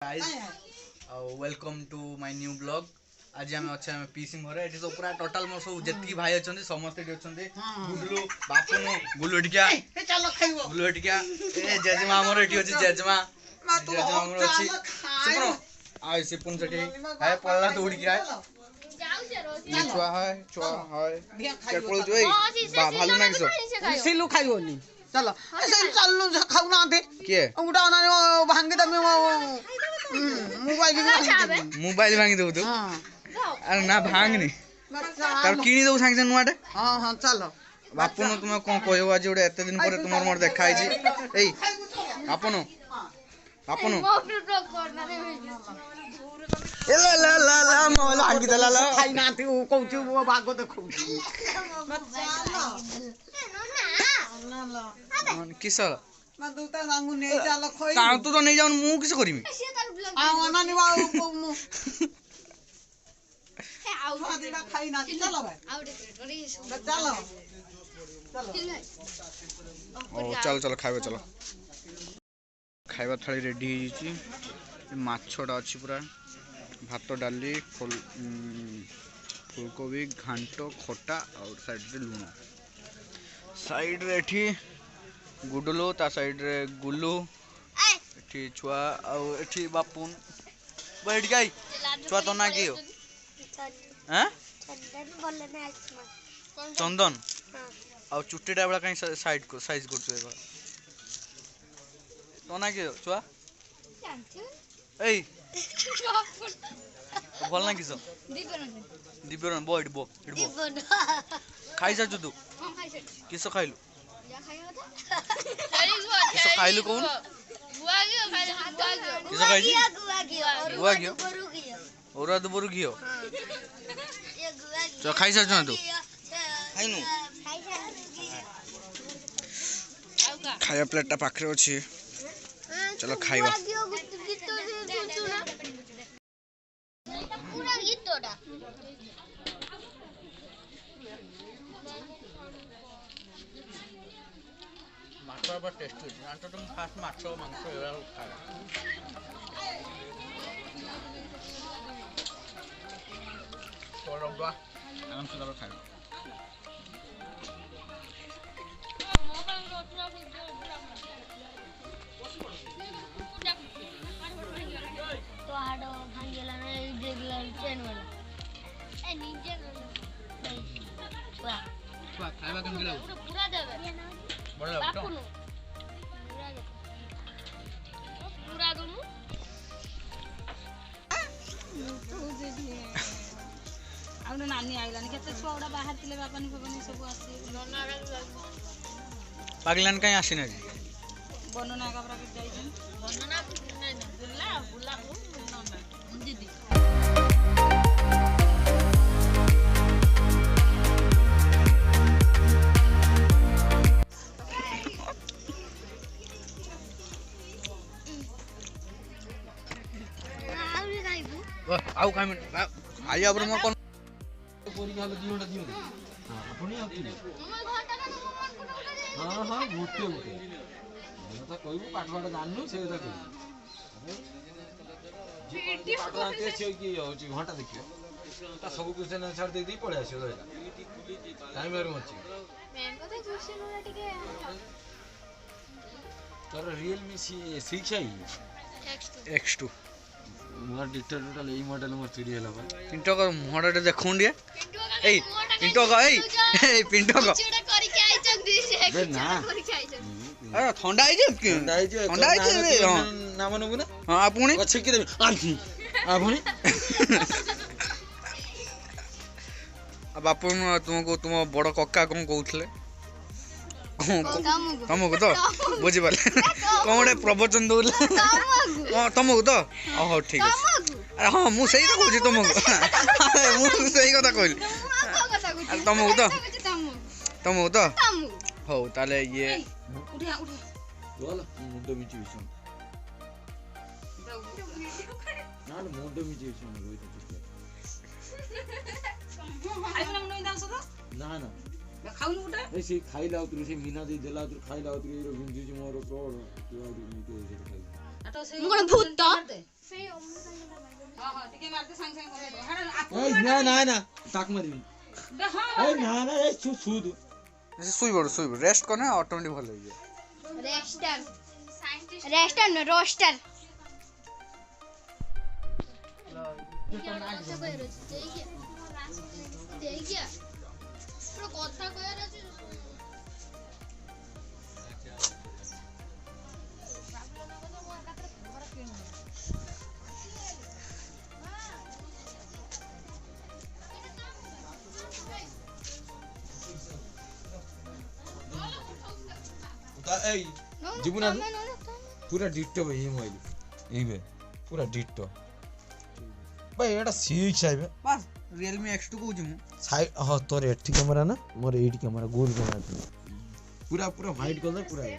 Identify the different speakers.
Speaker 1: Guys welcome to my new blog. आज आम अच्छे पीसी घर ये तो पूरा टोटाल मोर सब जी भाई अच्छा समस्त गुडलू बापुनु गुलू टिका गुलू टिका ए जेजमा मोर ये अच्छे जेजमा जेजमा मोर अच्छी सुनो आ सिपुन सेठी है पल्ला तो उड़ी आए ये छुआ है के पळ जोई बा भालू ना किसो
Speaker 2: सिलु खाइबोनी चलो ऐसे चलनु खाउ ना दे
Speaker 1: के
Speaker 2: उडा ना भांगे दमे
Speaker 1: मोबाइल भांगी दो तो अरे ना भांगनी तार किनी दो सांगे नुआटे
Speaker 2: हां हां चलो
Speaker 1: बापुनु तुम कोन कहयो आज ओडे एते दिन पर तुमर मोर देखाई छी एई बापुनु बापुनु एला ला ला ला मोला आंगी दला ला
Speaker 2: खाइ ना ती कहू वो भागो देखौ
Speaker 1: किसर
Speaker 2: मैं दूता सांगू नहीं चलो खोई
Speaker 1: ता तू तो नहीं जाऊन मु किस करिमी
Speaker 2: आ अनानी बाबू को मु ए आउ आदिना खाइ ना चलो भाई चलो
Speaker 1: ओ चलो चलो खाइबो चलो खाइबा थाली रेडी हो जी माछटा अच्छी पूरा भात डाली फुलकोबी घांट खटा और साइड रे लुण साइड रे एठी गुडलो ता साइड रे गुल्लू एठी छुआ और एठी बापुन बैठ गई छुआ तो ना कियो हैं चंदन और चुट्टीटा बड़ा कहीं साइड को साइज करछु एबा तो ना कियो छुआ एई बोल ना किसो दिबरन बो इडबो खाइ जा तू हां खाइ छ किसो खाइलु या खाइयो था किसो खाइलु कोन गुआ गियो खाइलु किसो खाइ छी गुआ गियो औरा तो बरु गियो ये गुआ गियो खाइ छ तू खाइनु खाया प्लेटटा पाखरे अछि चलो खाइबा पूरा गीतोडा माछो बा टेस्ट होय जानतो तुम फास्ट माछो मांस एरा खाय तो रंगवा आराम से दरो खाय तो हाडो भांगेला ना देगला चेन वाला ए नीचे वाह वाह खाइबा केम गेला पूरा देबे बड़ा बापुनु पूरा दुनु आउन नानी आइलानी केते छोडा बाहर तिले बापानी फबनी सब आसी नना पागलन कहीं आसी ना बनना का प्रकार जाई छी बनना नहीं ना बुला बुला नना दीदी आउ खाइ मन आइ अब म कोन पोरी खाले दियोटा दियो हां अपनी आती हां हां गोटे गोटे त कहबो पाठवाटा जाननु से त कहबो जी पाठवाटे से की होची घंटा देखियो ता सब कुछ ने छाड़ दे दी पळे आसियो रहला टाइम रे मची मैन को तो क्वेश्चन होला टिके तर रियल मी 6 है x2 more डिक्टर total A model मोर चोरी होला बा पिंटो का मोडा देखौन दिए ए पिंटो का ए पिंटो का चिड़ा करी के आई चक दिस बे ना अरे ठंडा आई जे ठंडा आई जे हां ना मनबु ना हां आपुनी अछि के देबी आपुनी अब आपुन तुमको तुम बड़ कक्का कोन कहउथले तमको तो बुझी पाले कोन प्रवचन दौले हां तमको तो ओहो ठीक है अरे हां मु सही तो कहू तमको मु सही कथा कहली अरे तमको तो हो ताले ये उठा बोल मुंडो बिची बिची ना मुंडो बिची बिची खाइ ना मुंडो दास ना ना खाउनु उठा ए से खाइला उतरु से मीना दे देला उतरु खाइला उतरु रो बिंजु जे मोर कोड तू आउरी नीते से खाइ
Speaker 3: मुगण भूत तो না না না টাক মারিবি এই না না এই শুধু
Speaker 1: শুই পড় রেস্ট কর না অটোমেটিক ভালো হয়ে যায়
Speaker 4: रेस्टर में रोस्टर
Speaker 3: এই জীবনা पूरा डिट्टो भाई ये मोबाइल यही बे पूरा डिट्टो भाई एटा 6 है बे
Speaker 1: बस Realme X2 को जिमु
Speaker 3: साइड हां तोर एठी कैमरा ना मोर एठी कैमरा गोल कैमरा पूरा पूरा वाइट कलर पूरा ए